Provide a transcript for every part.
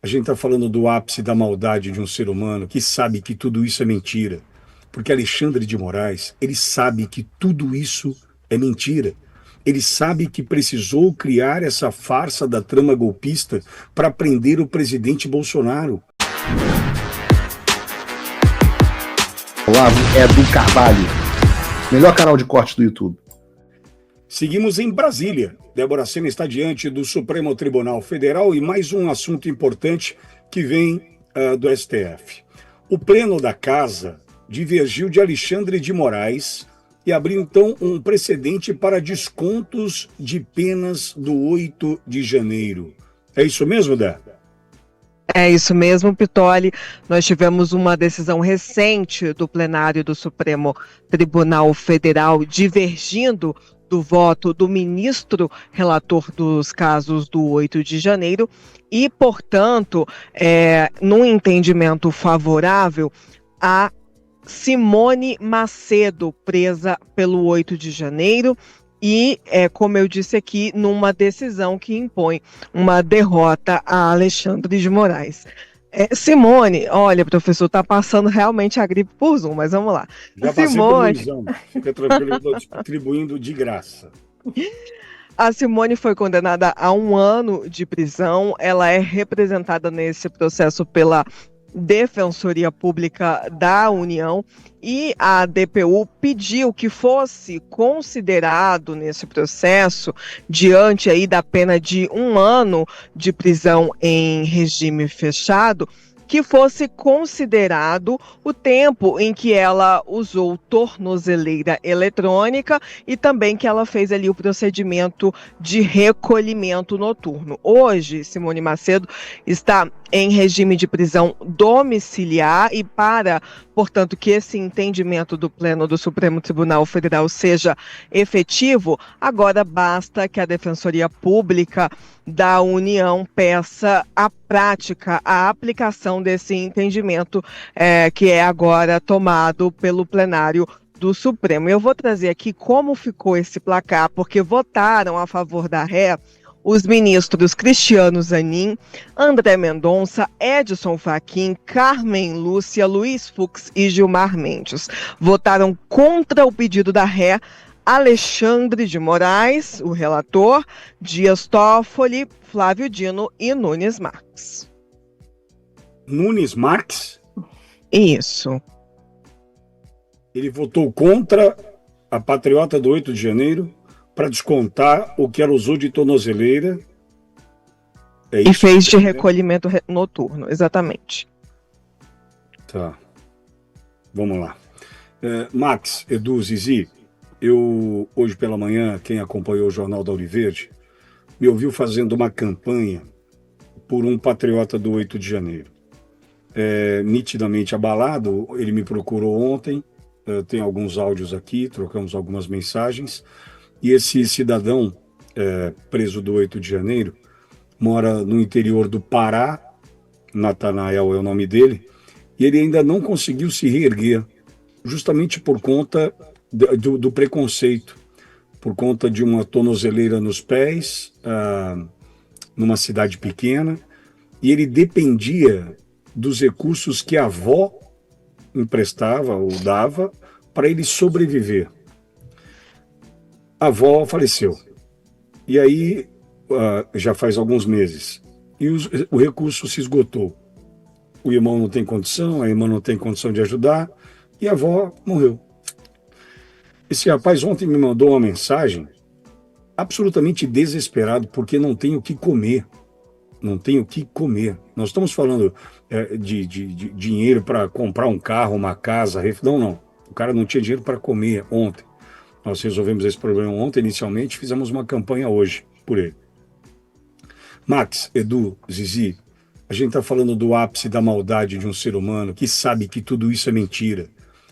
A gente está falando do ápice da maldade de um ser humano que sabe que tudo isso é mentira. Porque Alexandre de Moraes, ele sabe que tudo isso é mentira. Ele sabe que precisou criar essa farsa da trama golpista para prender o presidente Bolsonaro. Olavo é do Carvalho, melhor canal de corte do YouTube. Seguimos em Brasília. Débora Sena está diante do Supremo Tribunal Federal e mais um assunto importante que vem do STF. O Pleno da Casa divergiu de Alexandre de Moraes e abriu então um precedente para descontos de penas do 8 de janeiro. É isso mesmo, Dé? É isso mesmo, Pitoli. Nós tivemos uma decisão recente do plenário do Supremo Tribunal Federal divergindo do voto do ministro relator dos casos do 8 de janeiro e, portanto, num entendimento favorável a Simone Macedo, presa pelo 8 de janeiro, e, como eu disse aqui, numa decisão que impõe uma derrota a Alexandre de Moraes. Simone, olha, professor, está passando realmente a gripe por Zoom, mas vamos lá. Já passei por exame. Fica tranquilo, eu estou distribuindo de graça. A Simone foi condenada a 1 ano de prisão. Ela é representada nesse processo pela Defensoria Pública da União e a DPU pediu que fosse considerado nesse processo, diante aí da pena de 1 ano de prisão em regime fechado, que fosse considerado o tempo em que ela usou tornozeleira eletrônica e também que ela fez ali o procedimento de recolhimento noturno. Hoje, Simone Macedo está em regime de prisão domiciliar e portanto, que esse entendimento do Pleno do Supremo Tribunal Federal seja efetivo, agora basta que a Defensoria Pública da União peça a prática, a aplicação desse entendimento que é agora tomado pelo plenário do Supremo. Eu vou trazer aqui como ficou esse placar, porque votaram a favor da ré os ministros Cristiano Zanin, André Mendonça, Edson Fachin, Carmen Lúcia, Luiz Fux e Gilmar Mendes. Votaram contra o pedido da ré Alexandre de Moraes, o relator, Dias Toffoli, Flávio Dino e Nunes Marques. Nunes Marques? Isso. Ele votou contra a patriota do 8 de janeiro para descontar o que ela usou de tornozeleira. E fez de recolhimento noturno, exatamente. Tá. Vamos lá. Max, Edu, Zizi, eu, hoje pela manhã, quem acompanhou o Jornal da Auriverde, me ouviu fazendo uma campanha por um patriota do 8 de janeiro. Nitidamente abalado, ele me procurou ontem, tem alguns áudios aqui, trocamos algumas mensagens, e esse cidadão preso do 8 de janeiro mora no interior do Pará, Natanael é o nome dele, e ele ainda não conseguiu se reerguer, justamente por conta do preconceito, por conta de uma tornozeleira nos pés, numa cidade pequena, e ele dependia dos recursos que a avó emprestava ou dava para ele sobreviver. A avó faleceu. E aí, já faz alguns meses, e o recurso se esgotou. O irmão não tem condição, a irmã não tem condição de ajudar, e a avó morreu. Esse rapaz ontem me mandou uma mensagem absolutamente desesperado, porque não tem o que comer. Não tem o que comer. Nós estamos falando de dinheiro para comprar um carro, uma casa, não. O cara não tinha dinheiro para comer ontem. Nós resolvemos esse problema ontem, inicialmente, fizemos uma campanha hoje por ele. Max, Edu, Zizi, a gente está falando do ápice da maldade de um ser humano que sabe que tudo isso é mentira.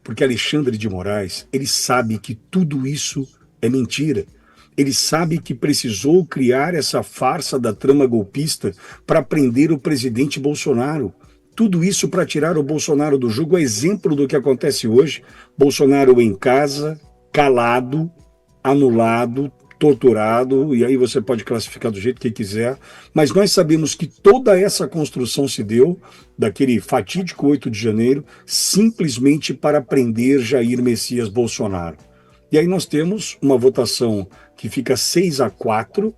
Porque Alexandre de Moraes, ele sabe que tudo isso é mentira. Ele sabe que precisou criar essa farsa da trama golpista para prender o presidente Bolsonaro. Tudo isso para tirar o Bolsonaro do jogo, é exemplo do que acontece hoje. Bolsonaro em casa, calado, anulado, torturado, e aí você pode classificar do jeito que quiser, mas nós sabemos que toda essa construção se deu, daquele fatídico 8 de janeiro, simplesmente para prender Jair Messias Bolsonaro. E aí nós temos uma votação que fica 6-4,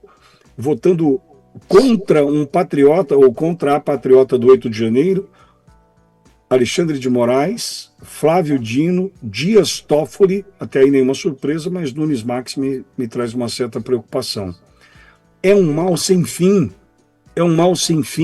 votando contra um patriota ou contra a patriota do 8 de janeiro, Alexandre de Moraes, Flávio Dino, Dias Toffoli, até aí nenhuma surpresa, mas Nunes Marques me traz uma certa preocupação. É um mal sem fim,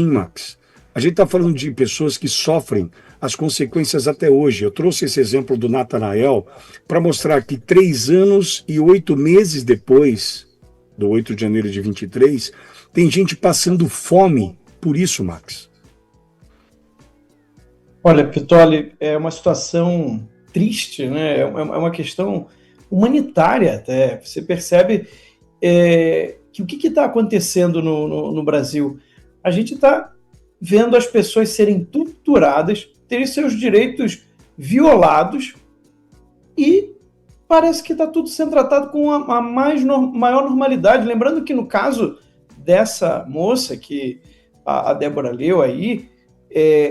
Max. A gente está falando de pessoas que sofrem as consequências até hoje. Eu trouxe esse exemplo do Natanael para mostrar que 3 anos e 8 meses depois do 8 de janeiro de 23, tem gente passando fome por isso, Max. Olha, Pitoli, é uma situação triste, né? É uma questão humanitária até. Você percebe que o que está acontecendo no Brasil? A gente está vendo as pessoas serem torturadas, terem seus direitos violados e parece que está tudo sendo tratado com a maior normalidade. Lembrando que no caso dessa moça que a Débora leu aí,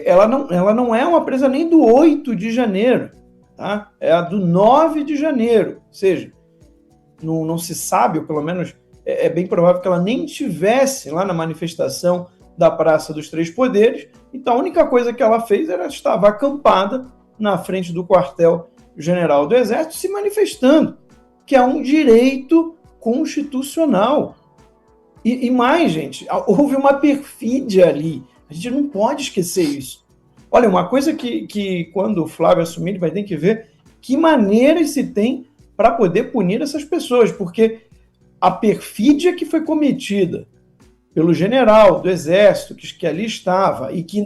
ela não é uma presa nem do 8 de janeiro, tá? É a do 9 de janeiro, ou seja, não se sabe, ou pelo menos é bem provável que ela nem estivesse lá na manifestação da Praça dos Três Poderes, então a única coisa que ela fez era estava acampada na frente do quartel-general do Exército se manifestando, que é um direito constitucional. E mais, gente, houve uma perfídia ali. A gente não pode esquecer isso. Olha, uma coisa que quando o Flávio assumir, ele vai ter que ver que maneiras se tem para poder punir essas pessoas, porque a perfídia que foi cometida pelo general do Exército, que ali estava, e que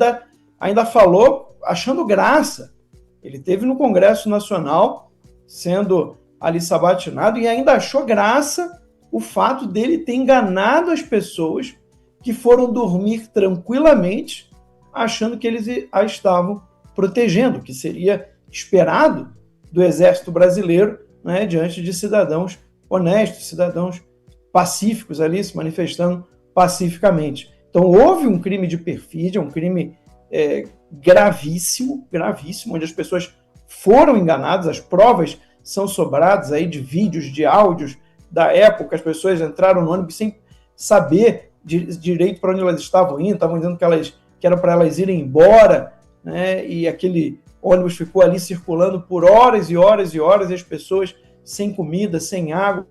ainda falou achando graça. Ele esteve no Congresso Nacional, sendo ali sabatinado, e ainda achou graça o fato dele ter enganado as pessoas que foram dormir tranquilamente, achando que eles a estavam protegendo, que seria esperado do Exército Brasileiro, né, diante de cidadãos honestos, cidadãos pacíficos ali, se manifestando pacificamente. Então houve um crime de perfídia, um crime gravíssimo, onde as pessoas foram enganadas, as provas são sobradas aí de vídeos, de áudios da época, as pessoas entraram no ônibus sem saber direito para onde elas estavam indo, estavam dizendo que era para elas irem embora, né? E aquele ônibus ficou ali circulando por horas e horas e horas, e as pessoas sem comida, sem água,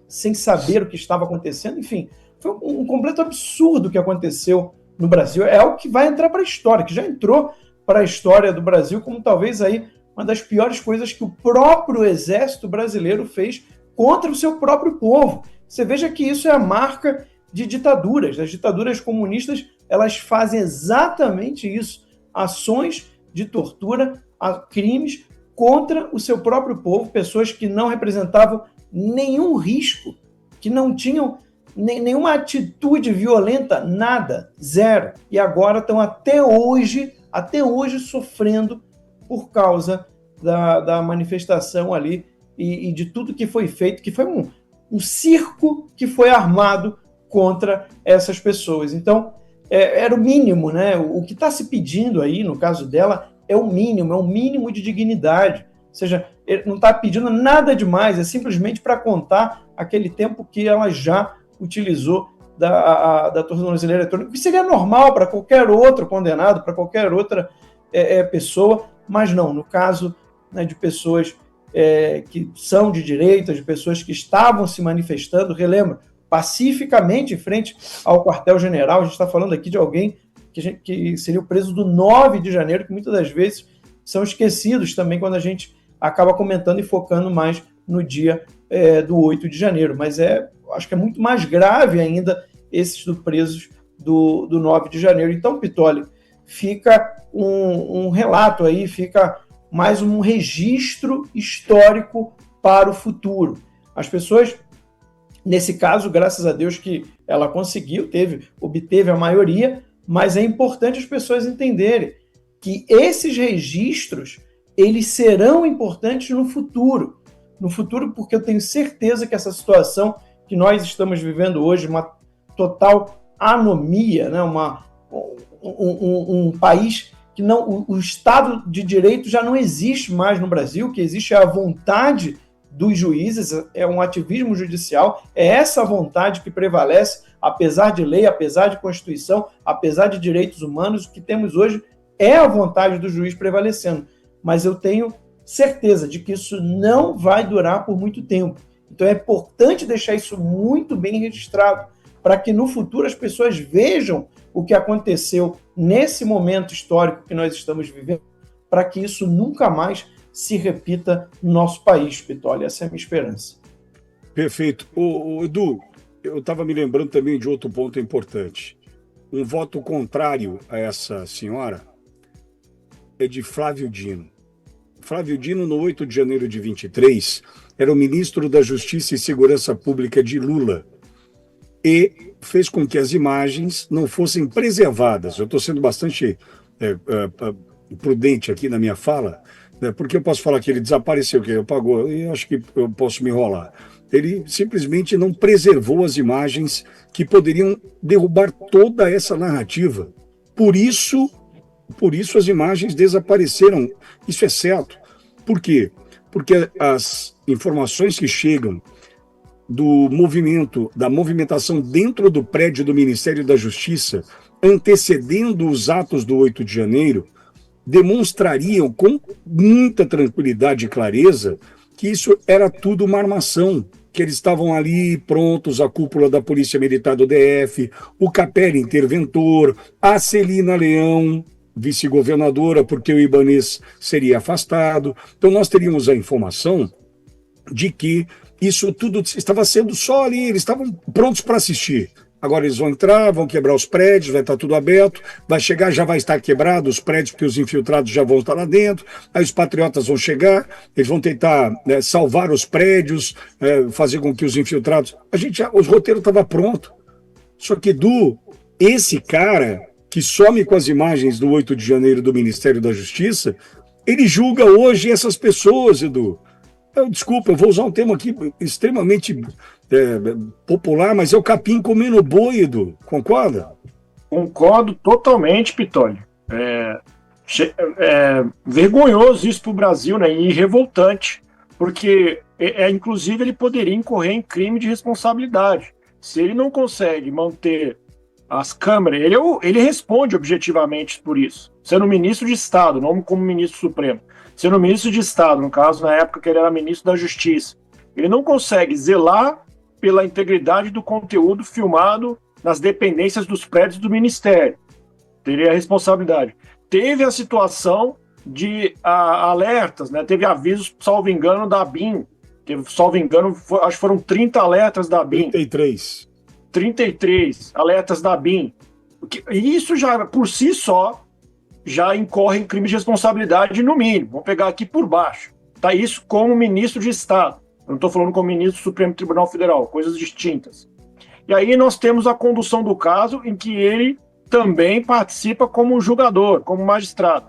sem saber o que estava acontecendo, enfim, foi um completo absurdo que aconteceu no Brasil. É algo que vai entrar para a história, que já entrou para a história do Brasil como talvez aí uma das piores coisas que o próprio Exército Brasileiro fez contra o seu próprio povo. Você veja que isso é a marca de ditaduras. As ditaduras comunistas, elas fazem exatamente isso. Ações de tortura, crimes contra o seu próprio povo, pessoas que não representavam nenhum risco, que não tinham nenhuma atitude violenta, nada, zero. E agora estão até hoje sofrendo por causa da manifestação ali e de tudo que foi feito, que foi um circo que foi armado contra essas pessoas. Então, era o mínimo, né? O que está se pedindo aí, no caso dela, é um mínimo de dignidade. Ou seja, ele não está pedindo nada demais, é simplesmente para contar aquele tempo que ela já utilizou da tornozeleira eletrônica, que seria normal para qualquer outro condenado, para qualquer outra pessoa, mas não, no caso, né, de pessoas que são de direita, de pessoas que estavam se manifestando, relembro, pacificamente em frente ao quartel-general. A gente está falando aqui de alguém que seria o preso do 9 de janeiro, que muitas das vezes são esquecidos também quando a gente acaba comentando e focando mais no dia do 8 de janeiro. Mas acho que é muito mais grave ainda esses presos do 9 de janeiro. Então, Pitoli, fica um relato aí, fica mais um registro histórico para o futuro. As pessoas, nesse caso, graças a Deus que ela conseguiu, obteve a maioria, mas é importante as pessoas entenderem que esses registros, eles serão importantes no futuro, porque eu tenho certeza que essa situação que nós estamos vivendo hoje, uma total anomia, né? Um país que não, o Estado de Direito já não existe mais no Brasil, que existe a vontade dos juízes, é um ativismo judicial, é essa vontade que prevalece, apesar de lei, apesar de Constituição, apesar de direitos humanos, o que temos hoje é a vontade do juiz prevalecendo. Mas eu tenho certeza de que isso não vai durar por muito tempo. Então é importante deixar isso muito bem registrado, para que no futuro as pessoas vejam o que aconteceu nesse momento histórico que nós estamos vivendo, para que isso nunca mais se repita no nosso país, Pitoli. Essa é a minha esperança. Perfeito. Edu, eu estava me lembrando também de outro ponto importante. Um voto contrário a essa senhora é de Flávio Dino. Flávio Dino, no 8 de janeiro de 23, era o ministro da Justiça e Segurança Pública de Lula e fez com que as imagens não fossem preservadas. Eu estou sendo bastante prudente aqui na minha fala, né, porque eu posso falar que ele desapareceu, que ele apagou, e acho que eu posso me enrolar. Ele simplesmente não preservou as imagens que poderiam derrubar toda essa narrativa. Por isso as imagens desapareceram. Isso é certo. Por quê? Porque as informações que chegam do movimento, da movimentação dentro do prédio do Ministério da Justiça, antecedendo os atos do 8 de janeiro, demonstrariam com muita tranquilidade e clareza que isso era tudo uma armação, que eles estavam ali prontos, a cúpula da Polícia Militar do DF, o Capelli, interventor, a Celina Leão, vice-governadora, porque o Ibanez seria afastado. Então nós teríamos a informação de que isso tudo estava sendo só ali, eles estavam prontos para assistir. Agora eles vão entrar, vão quebrar os prédios, vai estar tudo aberto, vai chegar, já vai estar quebrado os prédios, porque os infiltrados já vão estar lá dentro, aí os patriotas vão chegar, eles vão tentar salvar os prédios, fazer com que os infiltrados... Os roteiros estavam prontos. Só que, Edu, esse cara que some com as imagens do 8 de janeiro do Ministério da Justiça, ele julga hoje essas pessoas, Edu. Desculpa, eu vou usar um termo aqui extremamente popular, mas é o capim comendo boi, Edu. Concorda? Concordo totalmente, Pitoli. Vergonhoso isso para o Brasil, né? E revoltante, porque inclusive ele poderia incorrer em crime de responsabilidade. Se ele não consegue manter as câmeras, ele responde objetivamente por isso, sendo ministro de Estado, não como ministro supremo. Sendo ministro de Estado, no caso, na época que ele era ministro da Justiça, ele não consegue zelar pela integridade do conteúdo filmado nas dependências dos prédios do Ministério. Teria a responsabilidade. Teve a situação de alertas, né? Teve avisos, salvo engano, da ABIN. Salvo engano, acho que foram 30 alertas da ABIN. 33 alertas da ABIN. E isso já, por si só, já incorre em crime de responsabilidade no mínimo. Vamos pegar aqui por baixo. Tá isso como ministro de Estado. Eu não estou falando como ministro do Supremo Tribunal Federal, coisas distintas. E aí nós temos a condução do caso em que ele também participa como julgador, como magistrado.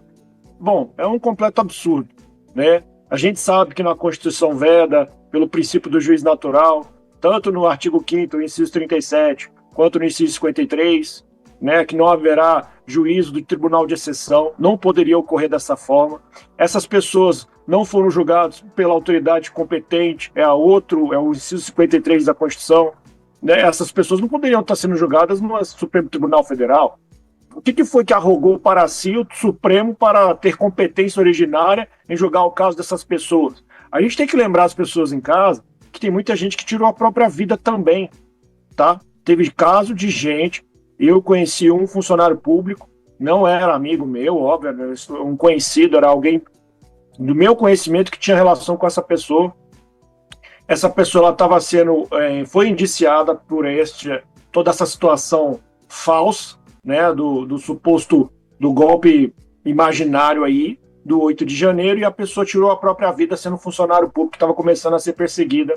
Bom, é um completo absurdo, né? A gente sabe que na Constituição veda pelo princípio do juiz natural, tanto no artigo 5º, inciso 37, quanto no inciso 53, né, que não haverá juízo do tribunal de exceção, não poderia ocorrer dessa forma. Essas pessoas não foram julgadas pela autoridade competente, é o inciso 53 da Constituição, né? Essas pessoas não poderiam estar sendo julgadas no Supremo Tribunal Federal. O que foi que arrogou para si o Supremo para ter competência originária em julgar o caso dessas pessoas? A gente tem que lembrar as pessoas em casa que tem muita gente que tirou a própria vida também, tá? Teve caso de gente. Eu conheci um funcionário público, não era amigo meu, óbvio, um conhecido, era alguém do meu conhecimento que tinha relação com essa pessoa. Essa pessoa estava foi indiciada por toda essa situação falsa, né, do suposto do golpe imaginário aí, do 8 de janeiro, e a pessoa tirou a própria vida sendo funcionário público que estava começando a ser perseguida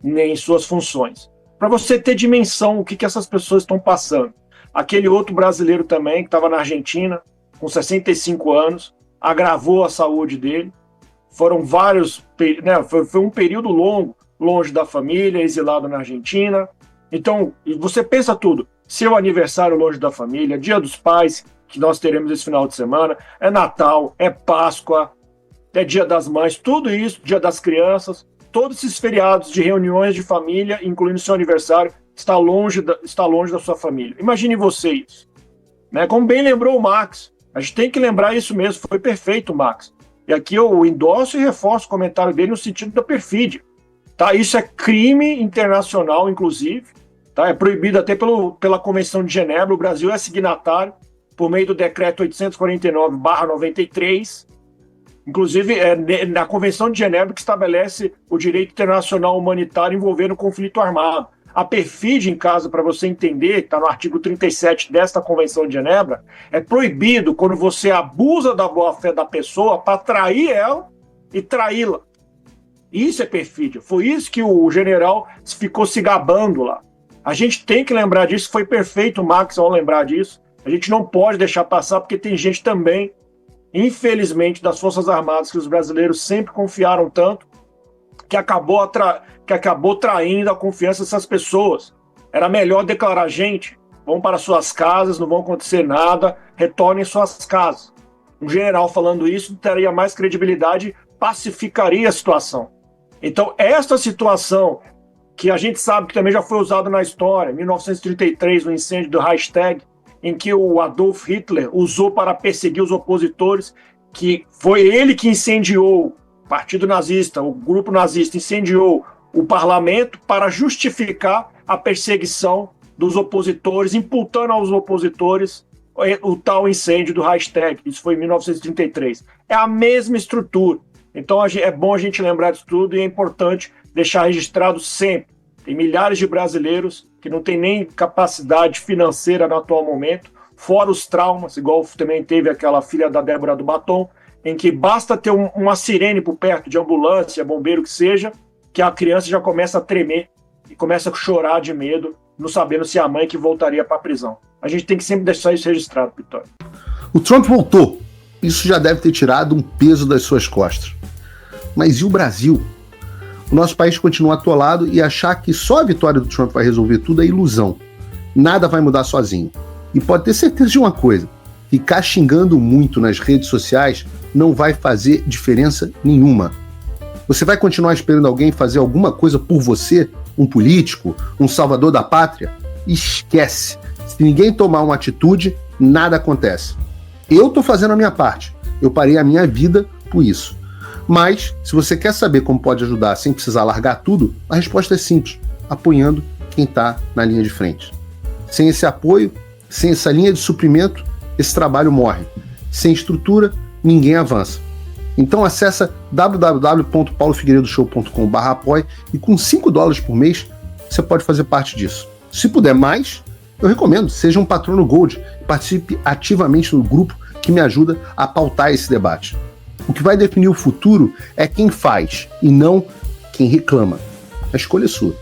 em suas funções. Para você ter dimensão o que essas pessoas estão passando. Aquele outro brasileiro também, que estava na Argentina, com 65 anos, agravou a saúde dele. Foram vários, né, foi um período longo longe da família, exilado na Argentina. Então, você pensa tudo. Seu aniversário longe da família, Dia dos Pais, que nós teremos esse final de semana, é Natal, é Páscoa, é Dia das Mães, tudo isso, Dia das Crianças, todos esses feriados de reuniões de família, incluindo seu aniversário, está longe da sua família. Imagine você isso. Né? Como bem lembrou o Max, a gente tem que lembrar isso mesmo, foi perfeito, Max. E aqui eu endosso e reforço o comentário dele no sentido da perfídia. Tá? Isso é crime internacional, inclusive. Tá? É proibido até pela Convenção de Genebra. O Brasil é signatário por meio do decreto 849/93. Inclusive, é na Convenção de Genebra que estabelece o direito internacional humanitário envolvendo o conflito armado. A perfídia, em caso, para você entender, que está no artigo 37 desta Convenção de Genebra, é proibido quando você abusa da boa-fé da pessoa para trair ela e traí-la. Isso é perfídia. Foi isso que o general ficou se gabando lá. A gente tem que lembrar disso. Foi perfeito, Max, ao lembrar disso. A gente não pode deixar passar, porque tem gente também, infelizmente, das Forças Armadas, que os brasileiros sempre confiaram tanto, que acabou traindo a confiança dessas pessoas. Era melhor declarar, gente, vão para suas casas, não vão acontecer nada, retornem suas casas. Um general falando isso teria mais credibilidade, pacificaria a situação. Então, esta situação, que a gente sabe que também já foi usada na história, em 1933, no incêndio do Reichstag, em que o Adolf Hitler usou para perseguir os opositores, que foi ele que incendiou o Partido Nazista, o grupo nazista incendiou o parlamento para justificar a perseguição dos opositores, imputando aos opositores o tal incêndio do Reichstag. Isso foi em 1933. É a mesma estrutura. Então é bom a gente lembrar disso tudo e é importante deixar registrado sempre. Tem milhares de brasileiros que não têm nem capacidade financeira no atual momento, fora os traumas, igual também teve aquela filha da Débora do Batom, em que basta ter uma sirene por perto de ambulância, bombeiro que seja, que a criança já começa a tremer e começa a chorar de medo, não sabendo se é a mãe que voltaria para a prisão. A gente tem que sempre deixar isso registrado, Vitória. O Trump voltou. Isso já deve ter tirado um peso das suas costas. Mas e o Brasil? O nosso país continua atolado e achar que só a vitória do Trump vai resolver tudo é ilusão. Nada vai mudar sozinho. E pode ter certeza de uma coisa: ficar xingando muito nas redes sociais não vai fazer diferença nenhuma. Você vai continuar esperando alguém fazer alguma coisa por você, um político, um salvador da pátria? Esquece. Se ninguém tomar uma atitude, nada acontece. Eu tô fazendo a minha parte. Eu parei a minha vida por isso. Mas, se você quer saber como pode ajudar sem precisar largar tudo, a resposta é simples: apoiando quem está na linha de frente. Sem esse apoio, sem essa linha de suprimento, esse trabalho morre. Sem estrutura, ninguém avança. Então acessa www.paulofigueiredoshow.com/apoie e com $5 por mês você pode fazer parte disso. Se puder mais, eu recomendo, seja um patrono Gold e participe ativamente no grupo que me ajuda a pautar esse debate. O que vai definir o futuro é quem faz e não quem reclama. A escolha é sua.